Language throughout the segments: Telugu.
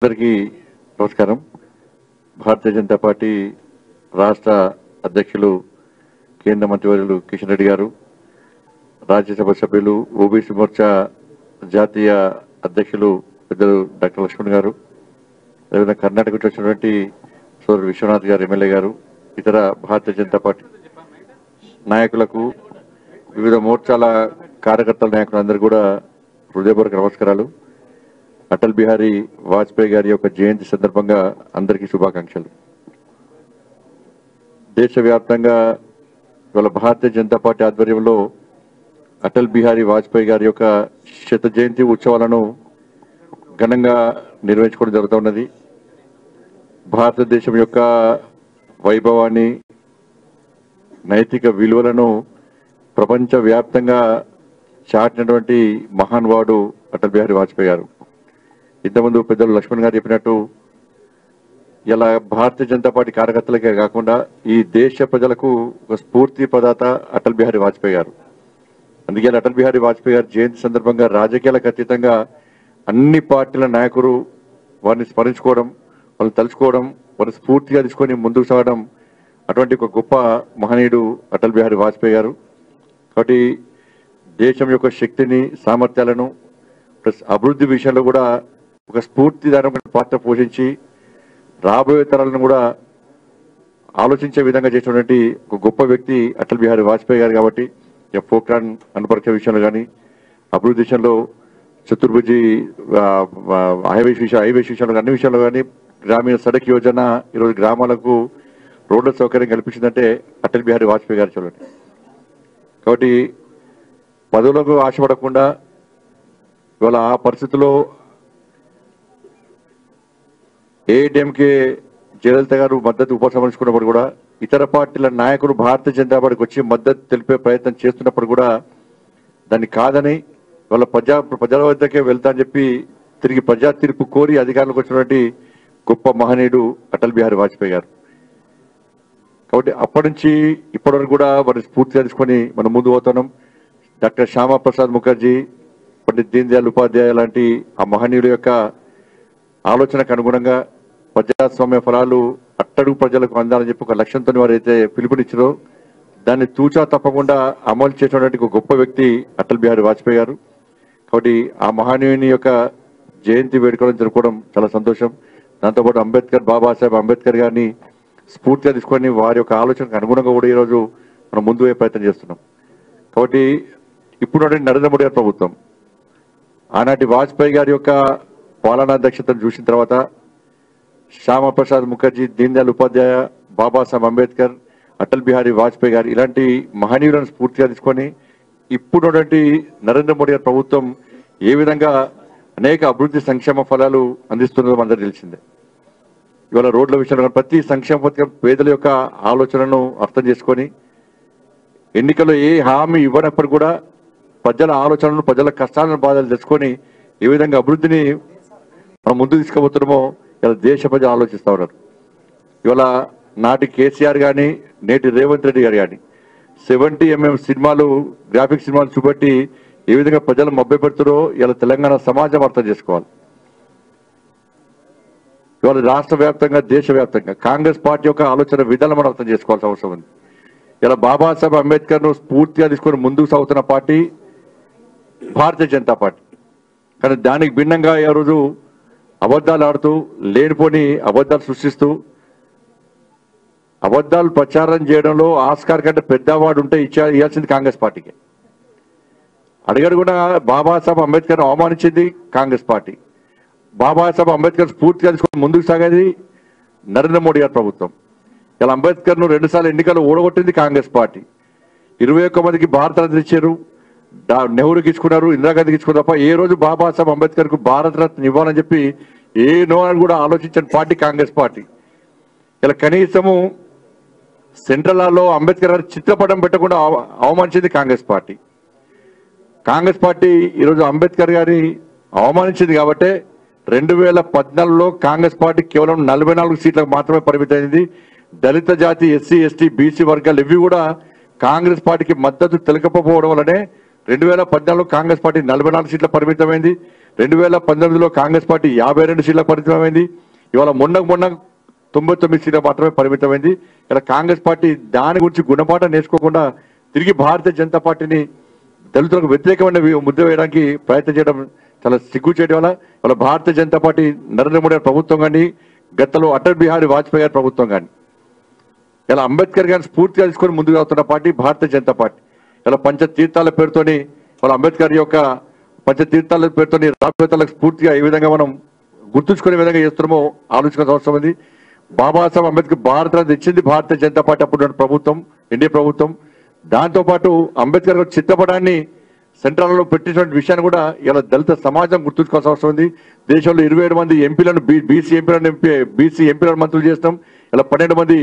అందరికీ నమస్కారం. భారతీయ జనతా పార్టీ రాష్ట్ర అధ్యక్షులు కేంద్ర మంత్రివర్యులు కిషన్ రెడ్డి గారు, రాజ్యసభ సభ్యులు ఓబీసీ మోర్చా జాతీయ అధ్యక్షులు పెద్దలు డాక్టర్ లక్ష్మణ్ గారు, అదేవిధంగా కర్ణాటక నుంచి వచ్చినటువంటి సోదరుడు విశ్వనాథ్ గారు ఎమ్మెల్యే గారు, ఇతర భారతీయ జనతా పార్టీ నాయకులకు, వివిధ మోర్చాల కార్యకర్తల నాయకులందరూ కూడా హృదయపూర్వక నమస్కారాలు. అటల్ బిహారీ వాజ్పేయి గారి యొక్క జయంతి సందర్భంగా అందరికీ శుభాకాంక్షలు. దేశవ్యాప్తంగా ఇవాళ భారతీయ జనతా పార్టీ ఆధ్వర్యంలో అటల్ బిహారీ వాజ్పేయి గారి యొక్క శత జయంతి ఉత్సవాలను ఘనంగా నిర్వహించుకోవడం జరుగుతున్నది. భారతదేశం యొక్క వైభవాన్ని, నైతిక విలువలను ప్రపంచవ్యాప్తంగా చాటినటువంటి మహానుభావుడు అటల్ బిహారీ వాజ్పేయి గారు. ఇంతకుముందు పెద్దలు లక్ష్మణ్ గారు చెప్పినట్టు ఇలా భారతీయ జనతా పార్టీ కార్యకర్తలకే కాకుండా ఈ దేశ ప్రజలకు ఒక స్ఫూర్తి ప్రదాత అటల్ బిహారీ వాజ్పేయి గారు. అందుకే అటల్ బిహారీ వాజ్పేయి గారి జయంతి సందర్భంగా రాజకీయాలకు అతీతంగా అన్ని పార్టీల నాయకులు వారిని స్మరించుకోవడం, వాళ్ళని తలుచుకోవడం, వారిని స్ఫూర్తిగా తీసుకొని ముందుకు సాగడం, అటువంటి ఒక గొప్ప మహనీయుడు అటల్ బిహారీ వాజ్పేయి గారు. కాబట్టి దేశం యొక్క శక్తిని, సామర్థ్యాలను ప్లస్ అభివృద్ధి విషయంలో కూడా ఒక స్ఫూర్తిదాయకమైన పాత్ర పోషించి రాబోయే తరాలను కూడా ఆలోచించే విధంగా చేసినటువంటి ఒక గొప్ప వ్యక్తి అటల్ బిహారీ వాజ్పేయి గారు. కాబట్టి పోఖ్రాన్ అణుపరీక్ష విషయంలో కానీ, అభివృద్ధి విషయంలో, చతుర్భుజి హైవేస్ విషయంలో, అన్ని విషయాల్లో కానీ, గ్రామీణ సడక్ యోజన ఈరోజు గ్రామాలకు రోడ్ల సౌకర్యం కల్పించిందంటే అటల్ బిహారీ వాజ్పేయి గారు చూడండి. కాబట్టి పదవులకు ఆశపడకుండా ఇవాళ ఆ పరిస్థితుల్లో ఏఐటీఎంకే జయలలిత గారు మద్దతు ఉపసంహరించుకున్నప్పుడు కూడా ఇతర పార్టీల నాయకులు భారతీయ జనతా పార్టీకి వచ్చి మద్దతు తెలిపే ప్రయత్నం చేస్తున్నప్పుడు కూడా దాన్ని కాదని వాళ్ళ ప్రజల వద్దకే వెళ్తా అని చెప్పి తిరిగి ప్రజా తీర్పు కోరి అధికారంలోకి వచ్చినటువంటి గొప్ప మహనీయుడు అటల్ బిహారీ వాజ్పేయి గారు. కాబట్టి అప్పటి నుంచి ఇప్పటి వరకు కూడా వారిని స్ఫూర్తిగా తీసుకొని మనం ముందు పోతున్నాం. డాక్టర్ శ్యామా ప్రసాద్ ముఖర్జీ, పండిత్ దీన్ దయాళ్ ఉపాధ్యాయ లాంటి ఆ మహనీయుల యొక్క ఆలోచనకు అనుగుణంగా ప్రజాస్వామ్య ఫలాలు అట్టడుగు ప్రజలకు అందాలని చెప్పి ఒక లక్ష్యంతో వారైతే పిలుపునిచ్చారో దాన్ని తూచా తప్పకుండా అమలు చేసినటువంటి ఒక గొప్ప వ్యక్తి అటల్ బిహారీ వాజ్పేయి గారు. కాబట్టి ఆ మహనీయుని యొక్క జయంతి వేడుకలను జరుపుకోవడం చాలా సంతోషం. దాంతోపాటు బాబాసాహెబ్ అంబేద్కర్ గారిని స్ఫూర్తిగా తీసుకొని వారి యొక్క ఆలోచనకు అనుగుణంగా కూడా ఈరోజు మనం ముందు పోయే ప్రయత్నం చేస్తున్నాం. కాబట్టి ఇప్పుడు నరేంద్ర మోడీ గారి ప్రభుత్వం ఆనాటి వాజ్పేయి గారి యొక్క పాలనా దక్షతను చూసిన తర్వాత శ్యామా ప్రసాద్ ముఖర్జీ, దీన్ దయాళ్ ఉపాధ్యాయ, బాబాసాహెబ్ అంబేద్కర్, అటల్ బిహారీ వాజ్పేయి గారు ఇలాంటి మహనీయులను స్ఫూర్తిగా తీసుకొని ఇప్పుడున్నటువంటి నరేంద్ర మోడీ గారి ప్రభుత్వం ఏ విధంగా అనేక అభివృద్ధి సంక్షేమ ఫలాలు అందిస్తున్నదో అందరూ తెలిసిందే. ఇవాళ రోడ్ల విషయంలో ప్రతి సంక్షేమ పథకం పేదల యొక్క ఆలోచనను అర్థం చేసుకొని ఎన్నికల్లో ఏ హామీ ఇవ్వనప్పుడు కూడా ప్రజల ఆలోచనలను, ప్రజల కష్టాలను, బాధలు తెచ్చుకొని ఏ విధంగా అభివృద్ధిని మనం ముందుకు తీసుకుపోతున్నామో ఇలా దేశ ప్రజలు ఆలోచిస్తూ ఉన్నారు. ఇవాళ నాటి కేసీఆర్ కానీ, నేటి రేవంత్ రెడ్డి గారు కానీ 70mm సినిమాలు, గ్రాఫిక్ సినిమాలు చూపెట్టి ఏ విధంగా ప్రజలు మభ్యపెడుతారో ఇలా తెలంగాణ సమాజం అర్థం చేసుకోవాలి. ఇవాళ రాష్ట్ర వ్యాప్తంగా, దేశవ్యాప్తంగా కాంగ్రెస్ పార్టీ యొక్క ఆలోచన విధానం మనం అర్థం చేసుకోవాల్సిన అవసరం ఉంది. ఇలా బాబాసాహెబ్ అంబేద్కర్ను స్ఫూర్తిగా తీసుకొని ముందుకు సాగుతున్న పార్టీ భారతీయ జనతా పార్టీ. కానీ దానికి భిన్నంగా ఈ రోజు అబద్ధాలు ఆడుతూ, లేనిపోని అబద్ధాలు సృష్టిస్తూ, అబద్ధాలు ప్రచారం చేయడంలో ఆస్కార్ కంటే పెద్దవాడు ఉంటే ఇవ్వాల్సింది కాంగ్రెస్ పార్టీకి. అడుగడుగునా బాబాసాహెబ్ అంబేద్కర్ అవమానించింది కాంగ్రెస్ పార్టీ. బాబాసాహెబ్ అంబేద్కర్ స్ఫూర్తిగా తీసుకొని ముందుకు సాగేది నరేంద్ర మోడీ గారి ప్రభుత్వం. ఇలా అంబేద్కర్ను 2 సార్లు ఎన్నికలు ఓడగొట్టింది కాంగ్రెస్ పార్టీ. 21 మందికి భారతరత్న ఇచ్చారు, నెహ్రూకి ఇచ్చుకున్నారు, ఇందిరాగాంధీకి ఇచ్చుకున్నారు తప్ప ఏ రోజు బాబాసాహెబ్ అంబేద్కర్కు భారతరత్న ఇవ్వాలని చెప్పి ఏ నోని కూడా ఆలోచించిన పార్టీ కాంగ్రెస్ పార్టీ. ఇలా కనీసము సెంట్రల్ హాల్లో అంబేద్కర్ గారి చిత్రపటం పెట్టకుండా అవమానించింది కాంగ్రెస్ పార్టీ. కాంగ్రెస్ పార్టీ ఈరోజు అంబేద్కర్ గారిని అవమానించింది కాబట్టి 2014లో కాంగ్రెస్ పార్టీ కేవలం 44 సీట్లకు మాత్రమే పరిమితమైంది. దళిత జాతి, ఎస్సీ, ఎస్టీ, బీసీ వర్గాలు ఇవి కూడా కాంగ్రెస్ పార్టీకి మద్దతు తెలకపోవడం వల్లనే 2014లో కాంగ్రెస్ పార్టీ 44 సీట్ల పరిమితమైంది. 2019లో కాంగ్రెస్ పార్టీ 52 సీట్లకు పరిమితమైంది. ఇవాళ మొన్న 99 సీట్లకు మాత్రమే పరిమితమైంది. ఇలా కాంగ్రెస్ పార్టీ దాని గురించి గుణపాఠం నేర్చుకోకుండా తిరిగి భారతీయ జనతా పార్టీని దళితులకు వ్యతిరేకమైన ముద్ర వేయడానికి ప్రయత్నం చేయడం చాలా సిగ్గు చేయడం వల్ల ఇవాళ భారతీయ జనతా పార్టీ నరేంద్ర మోడీ గారి ప్రభుత్వం కానీ గతంలో అటల్ బిహారీ వాజ్పేయి గారి ప్రభుత్వం కానీ ఇలా అంబేద్కర్ గారిని స్ఫూర్తిగా తీసుకొని ముందుకు వెళ్తున్న పార్టీ భారతీయ జనతా పార్టీ. ఇలా పంచతీర్థాల పేరుతోని వాళ్ళ అంబేద్కర్ యొక్క పంచతీర్థాల పేరుతోని రాష్ట్రాలకు స్ఫూర్తిగా ఏ విధంగా మనం గుర్తుంచుకునే విధంగా చేస్తున్నామో ఆలోచించాల్సిన అవసరం ఉంది. బాబాసాహెబ్ అంబేద్కర్ భారతరత్న ఇచ్చింది భారతీయ జనతా పార్టీ అప్పుడు ప్రభుత్వం, ఎన్డీఏ ప్రభుత్వం. దాంతోపాటు అంబేద్కర్ చిత్రపటాన్ని సెంట్రల్లో పెట్టినటువంటి విషయాన్ని కూడా ఇలా దళిత సమాజం గుర్తుంచుకోవాల్సిన అవసరం ఉంది. దేశంలో 27 మంది ఎంపీలను బీసీ ఎంపీలను మంత్రులు చేస్తాం. ఇలా 12 మంది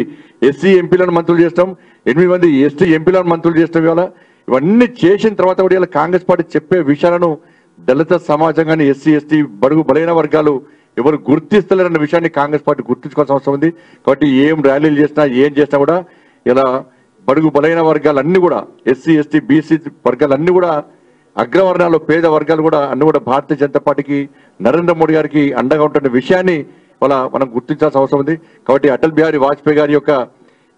ఎస్సీ ఎంపీలను మంత్రులు చేస్తాం. 8 మంది ఎస్టీ ఎంపీలను మంత్రులు చేస్తాం. ఇవాళ ఇవన్నీ చేసిన తర్వాత కూడా ఇలా కాంగ్రెస్ పార్టీ చెప్పే విషయాలను దళిత సమాజం కానీ ఎస్సీ ఎస్టీ బడుగు బలైన వర్గాలు ఎవరు గుర్తిస్తలేరన్న విషయాన్ని కాంగ్రెస్ పార్టీ గుర్తించుకోవాల్సిన అవసరం ఉంది. కాబట్టి ఏం ర్యాలీలు చేసినా ఏం చేసినా కూడా ఇలా బడుగు బలైన వర్గాలన్నీ కూడా ఎస్సీ ఎస్టీ బీసీ వర్గాలన్నీ కూడా అగ్రవర్ణాలు పేద వర్గాలు కూడా అన్ని కూడా భారతీయ జనతా పార్టీకి నరేంద్ర మోడీ గారికి అండగా ఉంటున్న విషయాన్ని మనం గుర్తించాల్సిన అవసరం ఉంది. కాబట్టి అటల్ బిహారీ వాజ్పేయి గారి యొక్క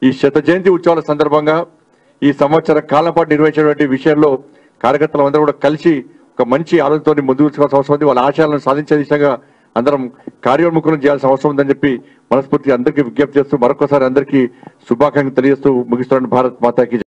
ఈ 100వ జయంతి ఉత్సవాల సందర్భంగా ఈ సంవత్సర కాలం పాటు నిర్వహించినటువంటి విషయంలో కార్యకర్తలు అందరూ కూడా కలిసి ఒక మంచి ఆలోచనతో ముందుకు తీసుకోవాల్సిన అవసరం ఉంది. వాళ్ళ ఆశయాలను సాధించే దిశగా అందరం కార్యోన్ముఖం చేయాల్సిన అవసరం ఉందని చెప్పి మనస్ఫూర్తిగా అందరికీ విజ్ఞప్తి చేస్తూ మరొకసారి అందరికీ శుభాకాంక్షలు తెలియజేస్తూ ముగిస్తున్నాను. భారత్ మాతాకి.